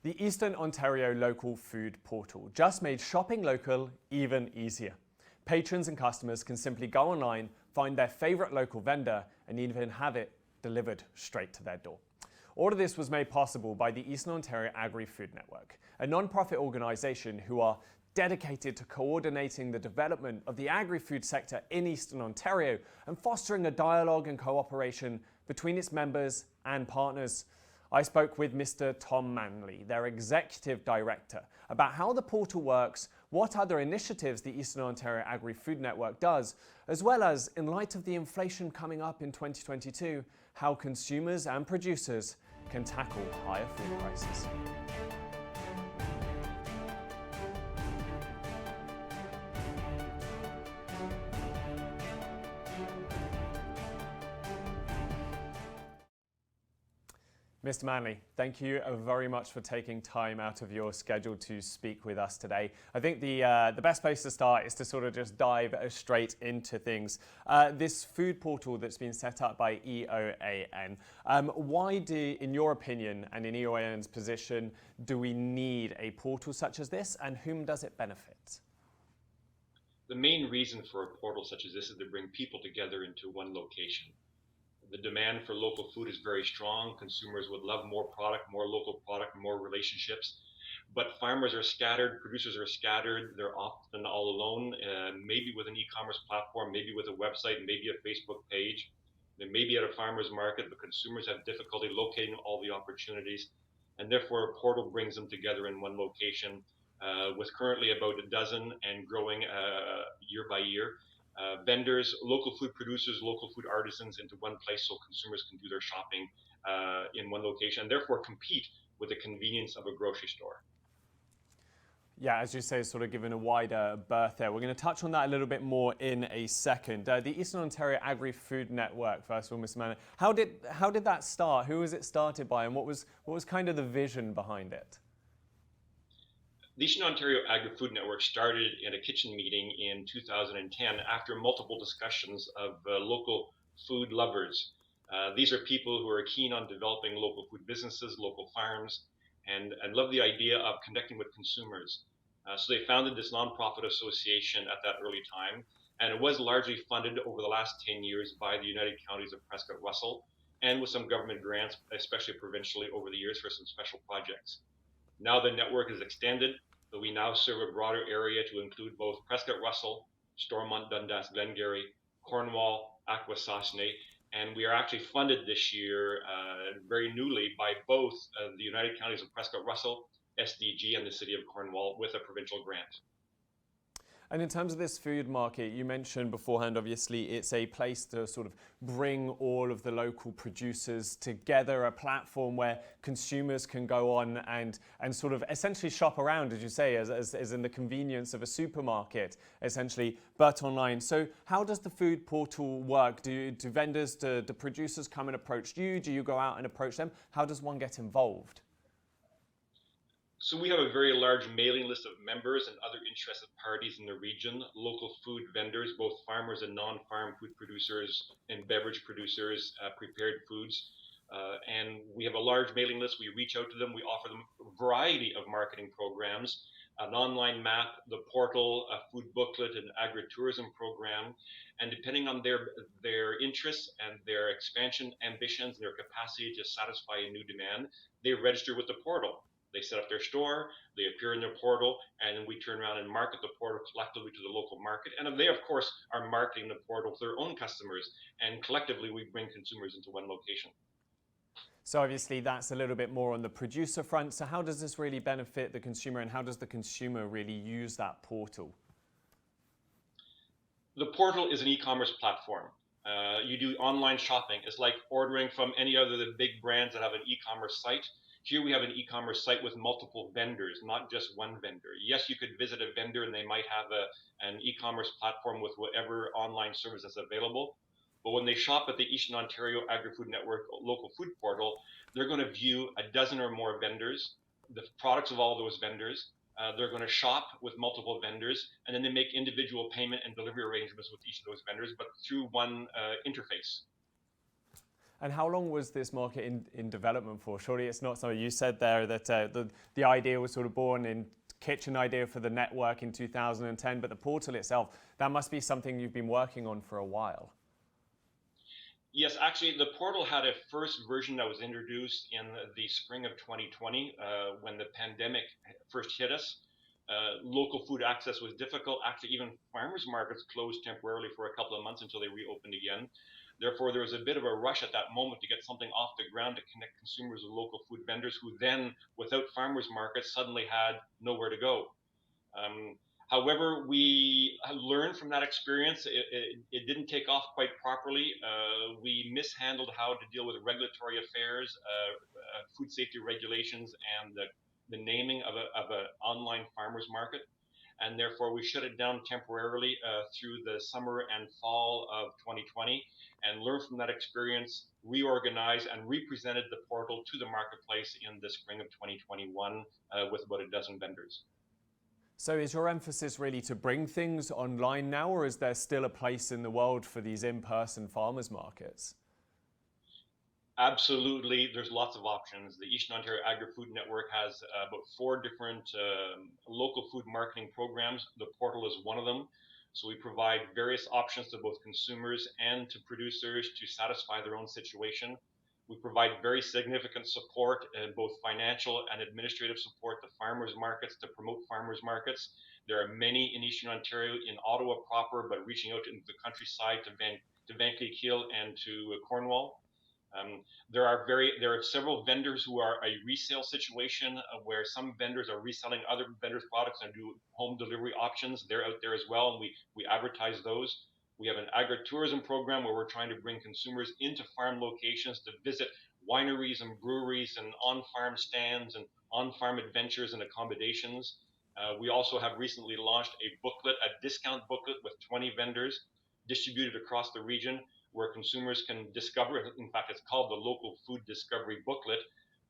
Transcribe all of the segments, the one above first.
The Eastern Ontario Local Food Portal just made shopping local even easier. Patrons and customers can simply go online, find their favourite local vendor, and even have it delivered straight to their door. All of this was made possible by the Eastern Ontario Agri-food Network, a non-profit organisation who are dedicated to coordinating the development of the agri-food sector in Eastern Ontario and fostering a dialogue and cooperation between its members and partners. I spoke with Mr. Tom Manley, their Executive Director, about how the portal works, what other initiatives the Eastern Ontario Agri-food Network does, as well as, in light of the inflation coming up in 2022, how consumers and producers can tackle higher food prices. Mr. Manley, thank you very much for taking time out of your schedule to speak with us today. I think the best place to start is to sort of just dive straight into things. This food portal that's been set up by EOAN, why do, in your opinion, and in EOAN's position, do we need a portal such as this, and whom does it benefit? The main reason for a portal such as this is to bring people together into one location. The demand for local food is very strong. Consumers would love more product, more local product, more relationships. But farmers are scattered, producers are scattered. They're often all alone, maybe with an e-commerce platform, maybe with a website, maybe a Facebook page. They may be at a farmer's market, but consumers have difficulty locating all the opportunities. And therefore, a portal brings them together in one location with currently about a dozen and growing year by year. Vendors, local food producers, local food artisans into one place so consumers can do their shopping in one location and therefore compete with the convenience of a grocery store. Yeah, as you say, sort of given a wider berth there. We're going to touch on that a little bit more in a second. The Eastern Ontario Agri-food Network, first of all, Mr. Manley, how did that start? Who was it started by, and what was kind of the vision behind it? The Eastern Ontario Agri-food Network started in a kitchen meeting in 2010 after multiple discussions of local food lovers. These are people who are keen on developing local food businesses, local farms, and love the idea of connecting with consumers. So they founded this nonprofit association at that early time, and it was largely funded over the last 10 years by the United Counties of Prescott-Russell and with some government grants, especially provincially over the years for some special projects. Now the network is extended, so we now serve a broader area to include both Prescott-Russell, Stormont, Dundas, Glengarry, Cornwall, Akwesasne, and we are actually funded this year very newly by both the United Counties of Prescott-Russell, SDG, and the City of Cornwall with a provincial grant. And in terms of this food market, you mentioned beforehand, obviously, it's a place to sort of bring all of the local producers together, a platform where consumers can go on and sort of essentially shop around, as you say, as in the convenience of a supermarket, essentially, but online. So how does the food portal work? Do vendors, do producers come and approach you? Do you go out and approach them? How does one get involved? So we have a very large mailing list of members and other interested parties in the region, local food vendors, both farmers and non-farm food producers and beverage producers, prepared foods. And we have a large mailing list. We reach out to them. We offer them a variety of marketing programs, an online map, the portal, a food booklet, an agritourism program. And depending on their interests and their expansion ambitions and their capacity to satisfy a new demand, they register with the portal. They set up their store, they appear in their portal, and then we turn around and market the portal collectively to the local market. And they, of course, are marketing the portal to their own customers, and collectively we bring consumers into one location. So obviously that's a little bit more on the producer front. So how does this really benefit the consumer, and how does the consumer really use that portal? The portal is an e-commerce platform. You do online shopping. It's like ordering from any other of the big brands that have an e-commerce site. Here we have an e-commerce site with multiple vendors, not just one vendor. Yes, you could visit a vendor and they might have an e-commerce platform with whatever online service is available. But when they shop at the Eastern Ontario Agri-food Network local food portal, they're going to view a dozen or more vendors, the products of all those vendors. They're going to shop with multiple vendors, and then they make individual payment and delivery arrangements with each of those vendors, but through one interface. And how long was this market in development for? Surely it's not something you said there that the idea was sort of born in kitchen idea for the network in 2010, but the portal itself, that must be something you've been working on for a while. Yes, actually, the portal had a first version that was introduced in the spring of 2020 when the pandemic first hit us. Local food access was difficult. Actually, even farmers markets closed temporarily for a couple of months until they reopened again. Therefore, there was a bit of a rush at that moment to get something off the ground to connect consumers with local food vendors who then, without farmers markets, suddenly had nowhere to go. However, we learned from that experience. It didn't take off quite properly. We mishandled how to deal with regulatory affairs, food safety regulations, and the naming of an online farmers market. And therefore, we shut it down temporarily through the summer and fall of 2020 and learned from that experience, reorganized and represented the portal to the marketplace in the spring of 2021 with about a dozen vendors. So is your emphasis really to bring things online now, or is there still a place in the world for these in-person farmers markets? Absolutely, there's lots of options. The Eastern Ontario Agri-food Network has about 4 different local food marketing programs. The portal is one of them. So we provide various options to both consumers and to producers to satisfy their own situation. We provide very significant support, both financial and administrative support to farmers markets to promote farmers markets. There are many in Eastern Ontario, in Ottawa proper, but reaching out into the countryside to Vankleek Hill and to Cornwall. There are several vendors who are a resale situation where some vendors are reselling other vendors' products and do home delivery options. They're out there as well, and we advertise those. We have an agritourism program where we're trying to bring consumers into farm locations to visit wineries and breweries and on-farm stands and on-farm adventures and accommodations. We also have recently launched a discount booklet with 20 vendors distributed across the region where consumers can discover, in fact, it's called the Local Food Discovery Booklet,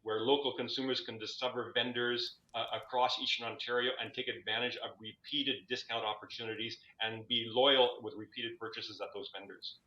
where local consumers can discover vendors across Eastern Ontario and take advantage of repeated discount opportunities and be loyal with repeated purchases at those vendors.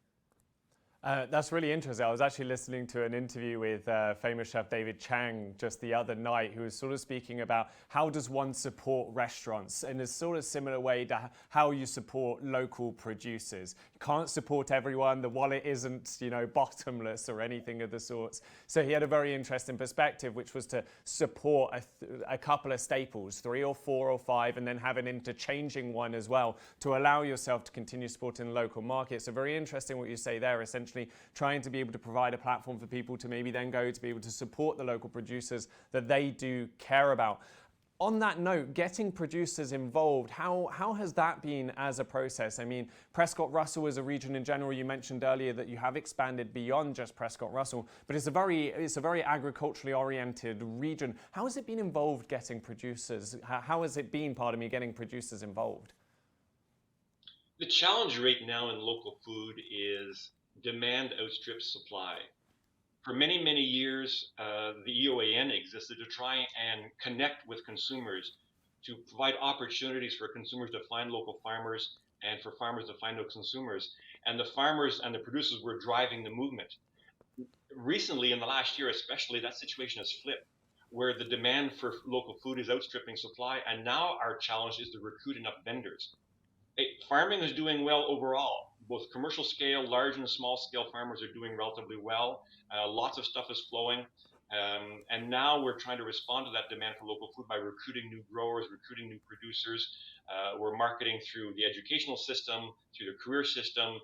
That's really interesting. I was actually listening to an interview with famous chef David Chang just the other night, who was sort of speaking about how does one support restaurants in a sort of similar way to how you support local producers. You can't support everyone. The wallet isn't, bottomless or anything of the sorts. So he had a very interesting perspective, which was to support a couple of staples, 3 or 4 or 5, and then have an interchanging one as well to allow yourself to continue supporting the local market. So very interesting what you say there, essentially trying to be able to provide a platform for people to maybe then go to be able to support the local producers that they do care about. On that note, getting producers involved, how has that been as a process? I mean, Prescott Russell as a region in general, you mentioned earlier that you have expanded beyond just Prescott Russell, but it's a very agriculturally oriented region. How has it been involved getting producers? How has it been, getting producers involved? The challenge right now in local food is demand outstrips supply. For many, many years, the EOAN existed to try and connect with consumers, to provide opportunities for consumers to find local farmers and for farmers to find those consumers. And the farmers and the producers were driving the movement. Recently, in the last year especially, that situation has flipped, where the demand for local food is outstripping supply. And now our challenge is to recruit enough vendors. Farming is doing well overall. Both commercial scale, large and small scale farmers are doing relatively well. Lots of stuff is flowing. And now we're trying to respond to that demand for local food by recruiting new growers, recruiting new producers. We're marketing through the educational system, through the career system.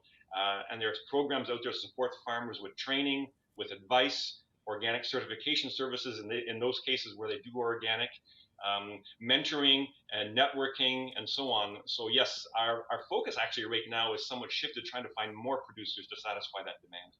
And there's programs out there to support farmers with training, with advice, organic certification services in those cases where they do organic. Mentoring and networking and so on. So yes, our focus actually right now is somewhat shifted, trying to find more producers to satisfy that demand.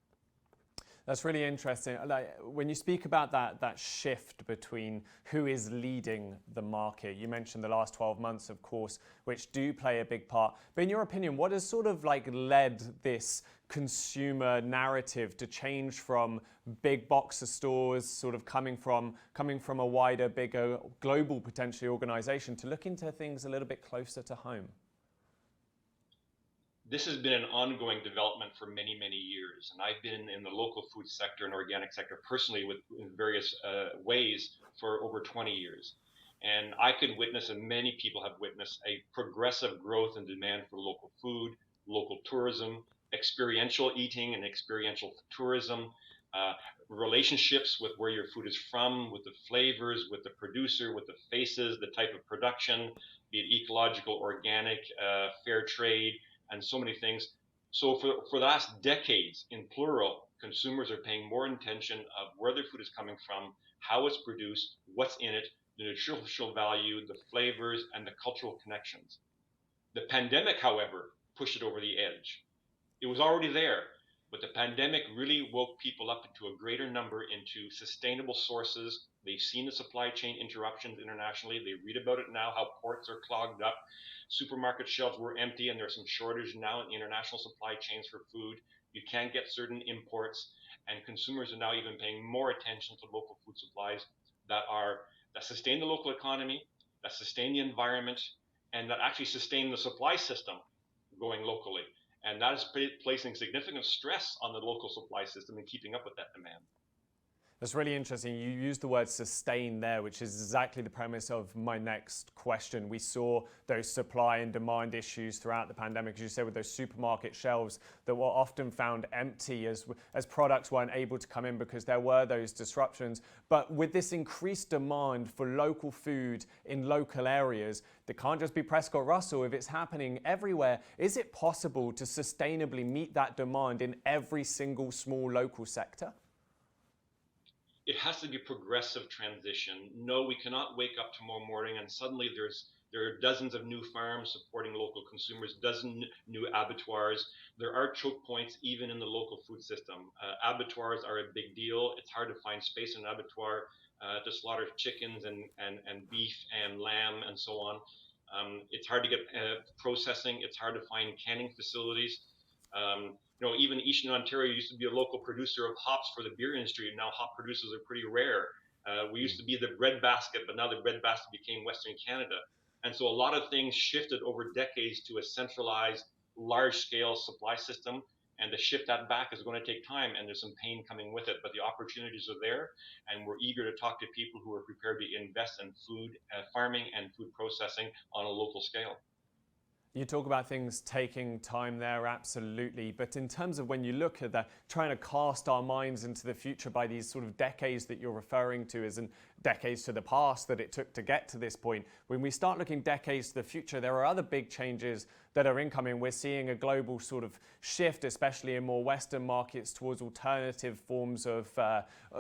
That's really interesting. When you speak about that shift between who is leading the market, you mentioned the last 12 months, of course, which do play a big part. But in your opinion, what has sort of led this consumer narrative to change from big box of stores sort of coming from a wider, bigger, global potentially organization to look into things a little bit closer to home? This has been an ongoing development for many, many years. And I've been in the local food sector and organic sector personally in various ways for over 20 years. And I could witness, and many people have witnessed, a progressive growth in demand for local food, local tourism, experiential eating and experiential tourism, uh, relationships with where your food is from, with the flavors, with the producer, with the faces, the type of production, be it ecological, organic, fair trade, and so many things. So for the last decades, in plural, consumers are paying more attention of where their food is coming from, how it's produced, what's in it, the nutritional value, the flavors, and the cultural connections. The pandemic, however, pushed it over the edge. It was already there, but the pandemic really woke people up into a greater number into sustainable sources. They've seen the supply chain interruptions internationally. They read about it now, how ports are clogged up. Supermarket shelves were empty, and there's some shortage now in the international supply chains for food. You can't get certain imports, and consumers are now even paying more attention to local food supplies that sustain the local economy, that sustain the environment, and that actually sustain the supply system going locally. And that is placing significant stress on the local supply system and keeping up with that demand. That's really interesting. You used the word sustain there, which is exactly the premise of my next question. We saw those supply and demand issues throughout the pandemic, as you said, with those supermarket shelves that were often found empty as products weren't able to come in because there were those disruptions. But with this increased demand for local food in local areas, that can't just be Prescott Russell. If it's happening everywhere, is it possible to sustainably meet that demand in every single small local sector? It has to be a progressive transition. No, we cannot wake up tomorrow morning and suddenly there are dozens of new farms supporting local consumers, dozen new abattoirs. There are choke points even in the local food system. Abattoirs are a big deal. It's hard to find space in an abattoir to slaughter chickens and beef and lamb and so on. It's hard to get processing. It's hard to find canning facilities. Even Eastern Ontario used to be a local producer of hops for the beer industry, and now hop producers are pretty rare. We used to be the breadbasket, but now the breadbasket became Western Canada. And so a lot of things shifted over decades to a centralized, large-scale supply system. And to shift that back is going to take time, and there's some pain coming with it. But the opportunities are there, and we're eager to talk to people who are prepared to invest in food farming and food processing on a local scale. You talk about things taking time there, absolutely. But in terms of when you look at that, trying to cast our minds into the future by these sort of decades that you're referring to as in decades to the past that it took to get to this point, when we start looking decades to the future, there are other big changes that are incoming. We're seeing a global sort of shift, especially in more Western markets, towards alternative forms of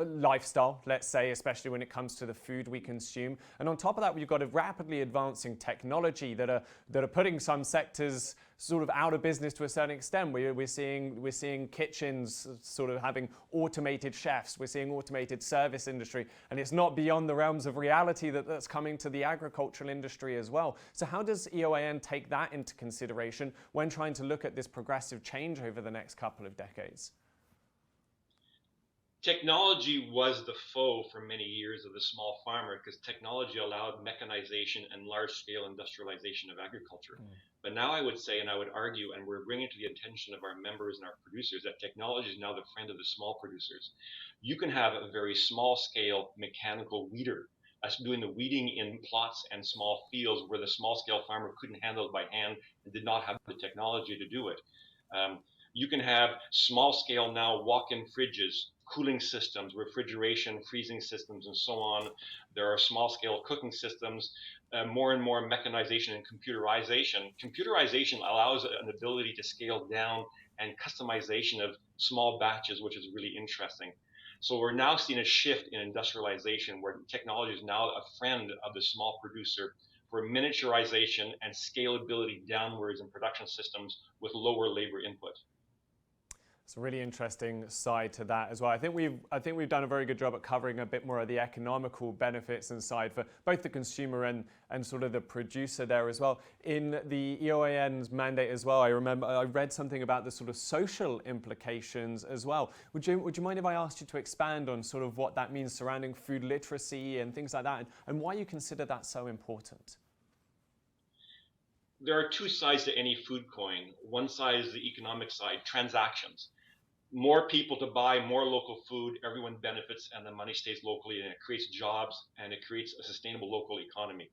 lifestyle, let's say, especially when it comes to the food we consume. And on top of that, we've got a rapidly advancing technology that are putting some sectors sort of out of business to a certain extent. We're seeing kitchens sort of having automated chefs. We're seeing automated service industry, and it's not beyond the realms of reality that's coming to the agricultural industry as well. So how does EOAN take that into consideration when trying to look at this progressive change over the next couple of decades? Technology was the foe for many years of the small farmer because technology allowed mechanization and large-scale industrialization of agriculture. But now I would say, and I would argue, and we're bringing to the attention of our members and our producers, that technology is now the friend of the small producers. You can have a very small-scale mechanical weeder that's doing the weeding in plots and small fields where the small-scale farmer couldn't handle it by hand and did not have the technology to do it. You can have small-scale now walk-in fridges, cooling systems, refrigeration, freezing systems, and so on. There are small-scale cooking systems, more and more mechanization and computerization. Computerization allows an ability to scale down and customization of small batches, which is really interesting. So we're now seeing a shift in industrialization where technology is now a friend of the small producer for miniaturization and scalability downwards in production systems with lower labor input. It's a really interesting side to that as well. I think we've done a very good job at covering a bit more of the economical benefits and side for both the consumer and sort of the producer there as well. In the EOAN's mandate as well, I remember I read something about the sort of social implications as well. Would you mind if I asked you to expand on sort of what that means surrounding food literacy and things like that, and why you consider that so important? there are two sides to any food coin. One side is the economic side, transactions. More people to buy more local food, everyone benefits, and the money stays locally, and it creates jobs, and it creates a sustainable local economy.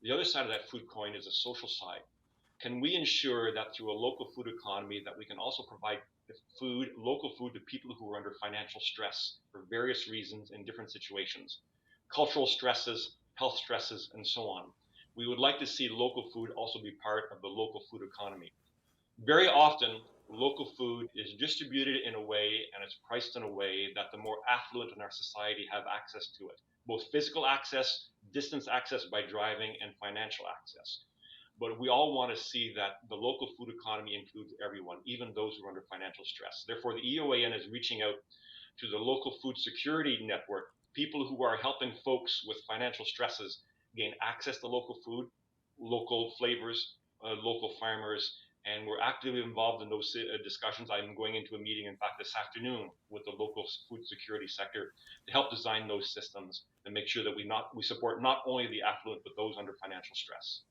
The other side of that food coin is a social side. Can we ensure that through a local food economy that we can also provide food, local food, to people who are under financial stress for various reasons in different situations, cultural stresses, health stresses, and so on. We would like to see local food also be part of the local food economy. Very often, local food is distributed in a way and it's priced in a way that the more affluent in our society have access to it, both physical access, distance access by driving, and financial access. But we all want to see that the local food economy includes everyone, even those who are under financial stress. Therefore, the EOAN is reaching out to the local food security network, people who are helping folks with financial stresses gain access to local food, local flavors, local farmers, and we're actively involved in those discussions. I'm going into a meeting, in fact, this afternoon with the local food security sector to help design those systems and make sure that we support not only the affluent, but those under financial stress.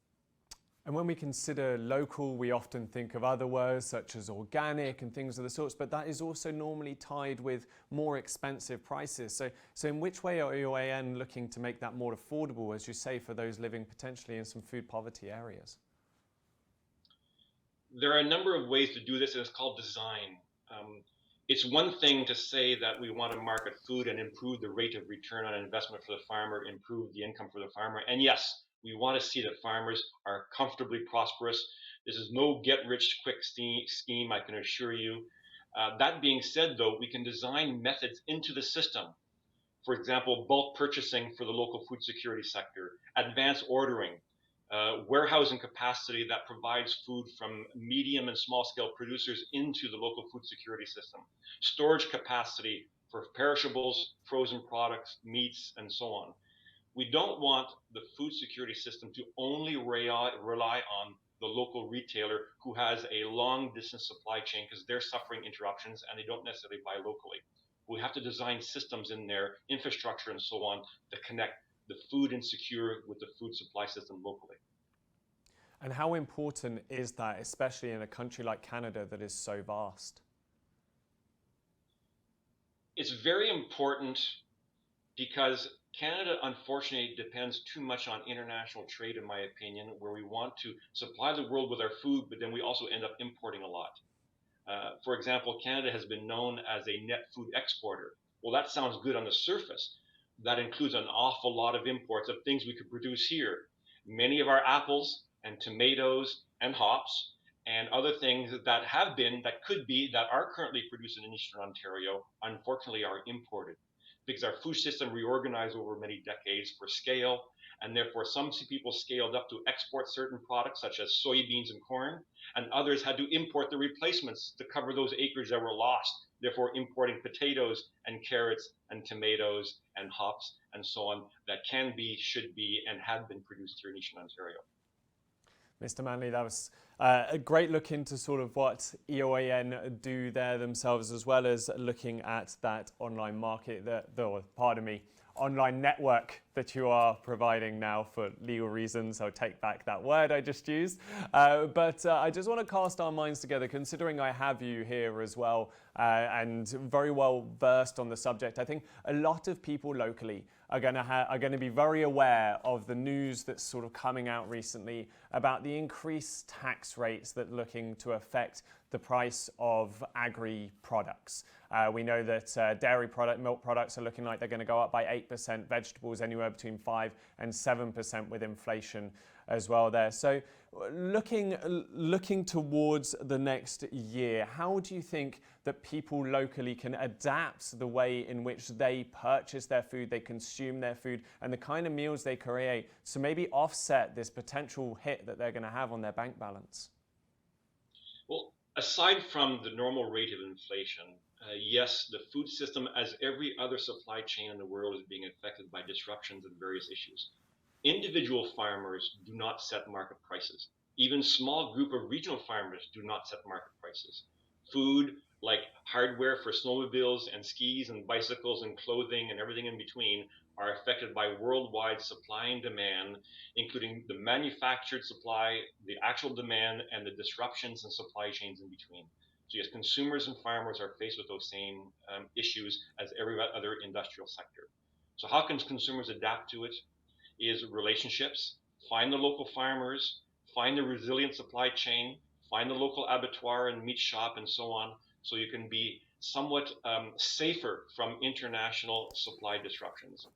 And when we consider local, we often think of other words such as organic and things of the sorts, but that is also normally tied with more expensive prices. So in which way are EOAN looking to make that more affordable, as you say, for those living potentially in some food poverty areas? There are a number of ways to do this, and it's called design. It's one thing to say that we want to market food and improve the rate of return on investment for the farmer, improve the income for the farmer. And yes, we want to see that farmers are comfortably prosperous. This is no get-rich-quick scheme, I can assure you. That being said, though, we can design methods into the system. For example, bulk purchasing for the local food security sector, advanced ordering, warehousing capacity that provides food from medium and small scale producers into the local food security system, storage capacity for perishables, frozen products, meats, and so on. We don't want the food security system to only rely on the local retailer who has a long distance supply chain because they're suffering interruptions and they don't necessarily buy locally. We have to design systems in there, infrastructure and so on, to connect the food insecure with the food supply system locally. And how important is that, especially in a country like Canada that is so vast? It's very important because Canada, unfortunately, depends too much on international trade, in my opinion, where we want to supply the world with our food, but then we also end up importing a lot. For example, Canada has been known as a net food exporter. Well, that sounds good on the surface. That includes an awful lot of imports of things we could produce here. Many of our apples and tomatoes and hops and other things that are currently produced in Eastern Ontario, unfortunately are imported because our food system reorganized over many decades for scale, and therefore some people scaled up to export certain products such as soybeans and corn, and others had to import the replacements to cover those acres that were lost, therefore importing potatoes and carrots and tomatoes and hops and so on that can be, should be, and have been produced here in Eastern Ontario. Mr. Manley, that was a great look into sort of what EOAN do there themselves, as well as looking at that online market, online network that you are providing now for legal reasons. I'll take back that word I just used. But I just want to cast our minds together, considering I have you here as well and very well versed on the subject. I think a lot of people locally are going to be very aware of the news that's sort of coming out recently about the increased tax rates that are looking to affect the price of agri products. We know that dairy milk products are looking like they're going to go up by 8%, vegetables anywhere between 5 and 7% with inflation as well there. So looking towards the next year, how do you think that people locally can adapt the way in which they purchase their food, they consume their food, and the kind of meals they create to maybe offset this potential hit that they're going to have on their bank balance? Well, aside from the normal rate of inflation, yes, the food system, as every other supply chain in the world, is being affected by disruptions and various issues. Individual farmers do not set market prices. Even small group of regional farmers do not set market prices. Food like hardware for snowmobiles and skis and bicycles and clothing and everything in between, are affected by worldwide supply and demand, including the manufactured supply, the actual demand, and the disruptions in supply chains in between. So yes, consumers and farmers are faced with those same issues as every other industrial sector. So how can consumers adapt to it? Is relationships, find the local farmers, find the resilient supply chain, find the local abattoir and meat shop and so on, so you can be somewhat safer from international supply disruptions.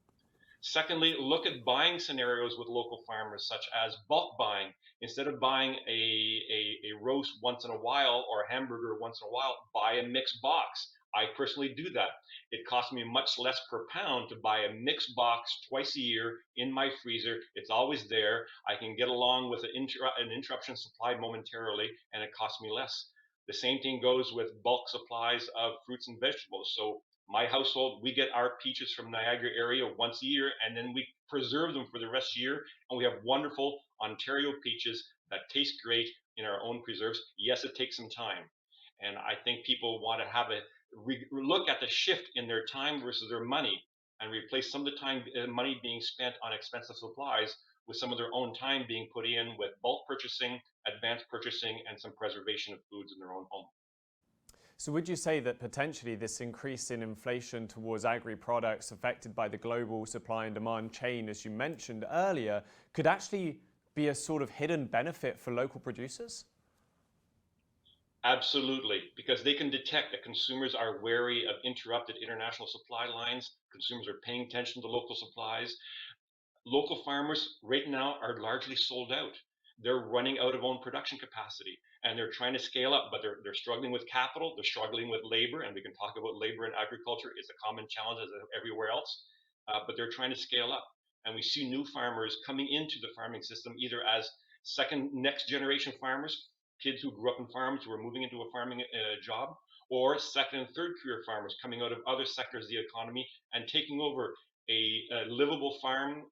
Secondly, look at buying scenarios with local farmers, such as bulk buying. Instead of buying a roast once in a while or a hamburger once in a while, buy a mixed box. I personally do that. It costs me much less per pound to buy a mixed box twice a year in my freezer. It's always there. I can get along with an interruption supply momentarily, and it costs me less. The same thing goes with bulk supplies of fruits and vegetables. So my household, we get our peaches from Niagara area once a year, and then we preserve them for the rest of the year. And we have wonderful Ontario peaches that taste great in our own preserves. Yes, it takes some time. And I think people want to have a look at the shift in their time versus their money and replace some of the time money being spent on expensive supplies with some of their own time being put in with bulk purchasing, advanced purchasing, and some preservation of foods in their own home. So would you say that potentially this increase in inflation towards agri-products affected by the global supply and demand chain, as you mentioned earlier, could actually be a sort of hidden benefit for local producers? Absolutely, because they can detect that consumers are wary of interrupted international supply lines. Consumers are paying attention to local supplies. Local farmers right now are largely sold out. They're running out of own production capacity and they're trying to scale up, but they're struggling with capital, they're struggling with labor, and we can talk about labor in agriculture. It's a common challenge as everywhere else, but they're trying to scale up. And we see new farmers coming into the farming system either as second, next generation farmers, kids who grew up in farms who are moving into a farming job, or second and third career farmers coming out of other sectors of the economy and taking over a livable farm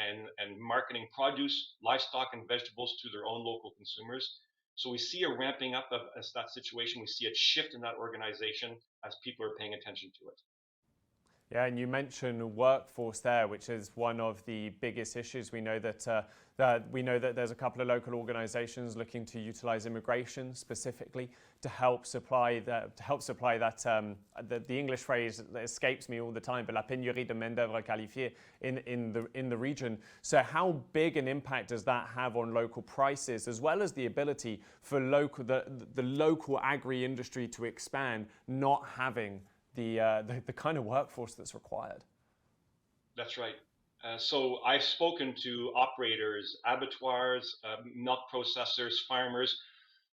and marketing produce, livestock, and vegetables to their own local consumers. So we see a ramping up of that situation. We see a shift in that organization as people are paying attention to it. Yeah, and you mentioned workforce there, which is one of the biggest issues. We know that there's a couple of local organisations looking to utilise immigration specifically to help supply that. The English phrase that escapes me all the time, but la pénurie de main d'œuvre qualifiée in the region. So, how big an impact does that have on local prices, as well as the ability for the local agri industry to expand, not having the kind of workforce that's required? That's right. So I've spoken to operators, abattoirs, milk processors, farmers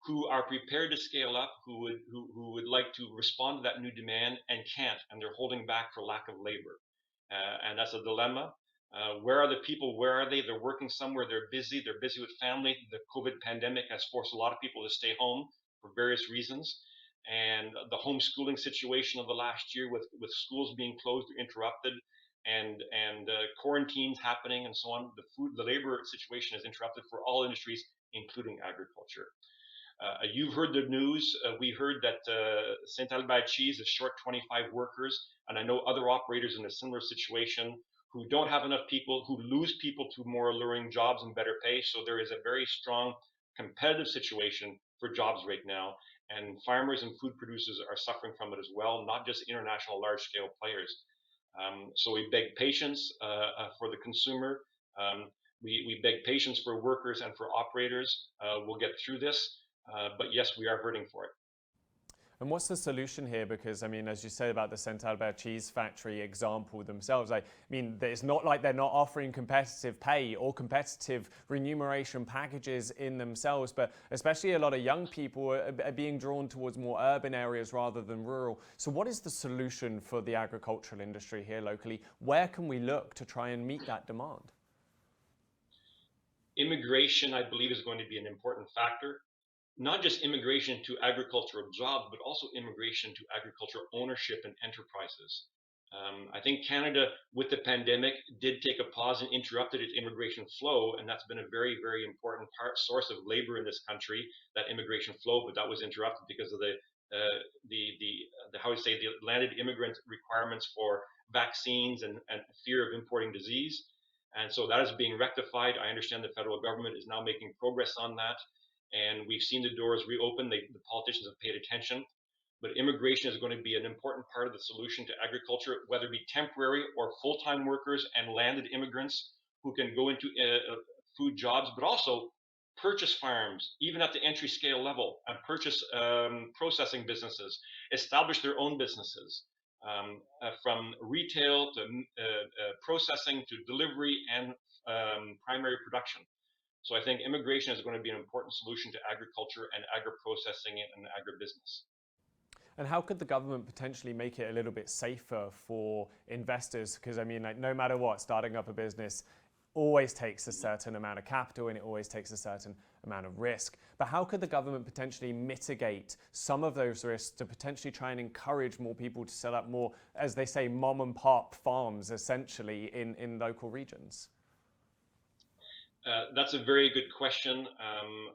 who are prepared to scale up, who would like to respond to that new demand and can't, and they're holding back for lack of labor. And that's a dilemma. Where are the people? Where are they? They're working somewhere. They're busy. They're busy with family. The COVID pandemic has forced a lot of people to stay home for various reasons. And the homeschooling situation of the last year with schools being closed or interrupted and quarantines happening and so on, the labor situation is interrupted for all industries, including agriculture. You've heard the news. We heard that St. Albert Cheese is short 25 workers, and I know other operators in a similar situation who don't have enough people, who lose people to more alluring jobs and better pay. So there is a very strong competitive situation for jobs right now, and farmers and food producers are suffering from it as well, not just international large-scale players. So we beg patience for the consumer. We beg patience for workers and for operators. We'll get through this. But yes, we are hurting for it. And what's the solution here? Because, I mean, as you said about the St. Albert cheese factory example themselves, I mean, it's not like they're not offering competitive pay or competitive remuneration packages in themselves, but especially a lot of young people are being drawn towards more urban areas rather than rural. So what is the solution for the agricultural industry here locally? Where can we look to try and meet that demand? Immigration, I believe, is going to be an important factor. Not just immigration to agricultural jobs, but also immigration to agricultural ownership and enterprises. I think Canada, with the pandemic, did take a pause and interrupted its immigration flow, and that's been a very, very important source of labor in this country, that immigration flow, but that was interrupted because of the how we say, the landed immigrant requirements for vaccines and fear of importing disease. And so that is being rectified. I understand the federal government is now making progress on that. And we've seen the doors reopen. The politicians have paid attention. But immigration is going to be an important part of the solution to agriculture, whether it be temporary or full-time workers and landed immigrants who can go into food jobs, but also purchase farms, even at the entry scale level, and purchase processing businesses, establish their own businesses, from retail to processing to delivery and primary production. So I think immigration is going to be an important solution to agriculture and agri-processing and agribusiness. And how could the government potentially make it a little bit safer for investors? Because I mean, like, no matter what, starting up a business always takes a certain amount of capital and it always takes a certain amount of risk. But how could the government potentially mitigate some of those risks to potentially try and encourage more people to set up more, as they say, mom and pop farms, essentially, in local regions? That's a very good question.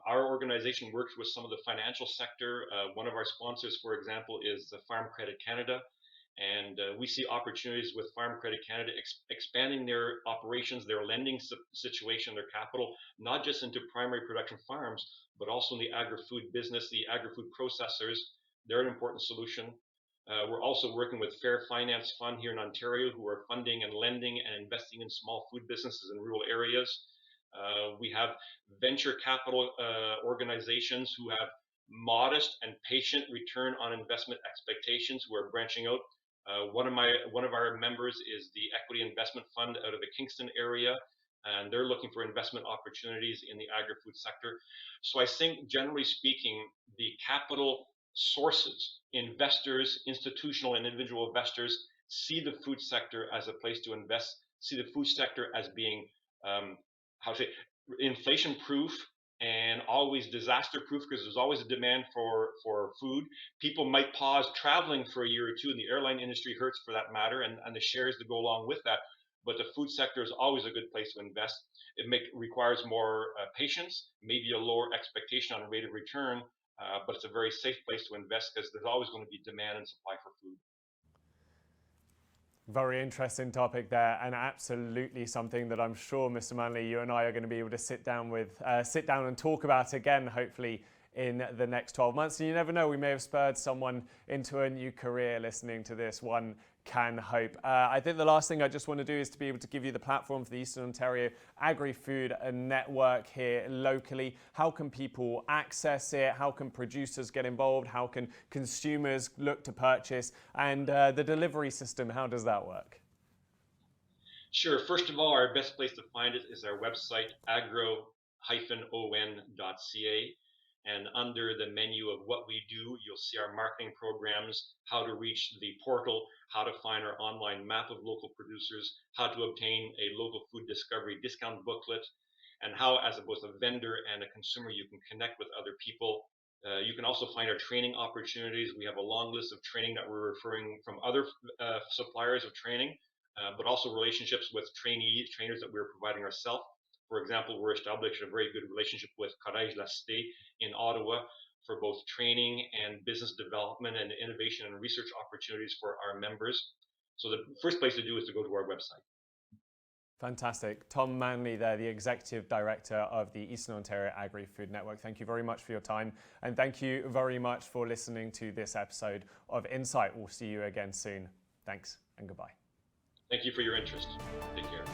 Our organization works with some of the financial sector. One of our sponsors, for example, is Farm Credit Canada. And we see opportunities with Farm Credit Canada expanding their operations, their lending situation, their capital, not just into primary production farms, but also in the agri-food business, the agri-food processors. They're an important solution. We're also working with Fair Finance Fund here in Ontario, who are funding and lending and investing in small food businesses in rural areas. We have venture capital organizations who have modest and patient return on investment expectations, who are branching out. One of our members is the Equity Investment Fund out of the Kingston area, and they're looking for investment opportunities in the agri-food sector. So I think, generally speaking, the capital sources, investors, institutional and individual investors, see the food sector as a place to invest, see the food sector as being inflation proof and always disaster proof, because there's always a demand for food. People might pause traveling for a year or two, and the airline industry hurts for that matter, and the shares that go along with that. But the food sector is always a good place to invest. It requires more patience, maybe a lower expectation on rate of return, but it's a very safe place to invest because there's always going to be demand and supply for food. Very interesting topic there, and absolutely something that I'm sure, Mr. Manley, you and I are going to be able to sit down and talk about again, hopefully in the next 12 months. And you never know, we may have spurred someone into a new career listening to this. One can hope. I think the last thing I just want to do is to be able to give you the platform for the Eastern Ontario Agri-food Network here locally. How can people access it? How can producers get involved? How can consumers look to purchase? And the delivery system, how does that work? Sure. First of all, our best place to find it is our website, agro-on.ca. And under the menu of what we do, you'll see our marketing programs, how to reach the portal, how to find our online map of local producers, how to obtain a local food discovery discount booklet, and how, as both a vendor and a consumer, you can connect with other people. You can also find our training opportunities. We have a long list of training that we're referring from other suppliers of training, but also relationships with trainers that we're providing ourselves. For example, we're establishing a very good relationship with Collège La Cité in Ottawa for both training and business development and innovation and research opportunities for our members. So the first place to do is to go to our website. Fantastic. Tom Manley there, the Executive Director of the Eastern Ontario Agri-food Network. Thank you very much for your time, and thank you very much for listening to this episode of Insight. We'll see you again soon. Thanks and goodbye. Thank you for your interest. Take care.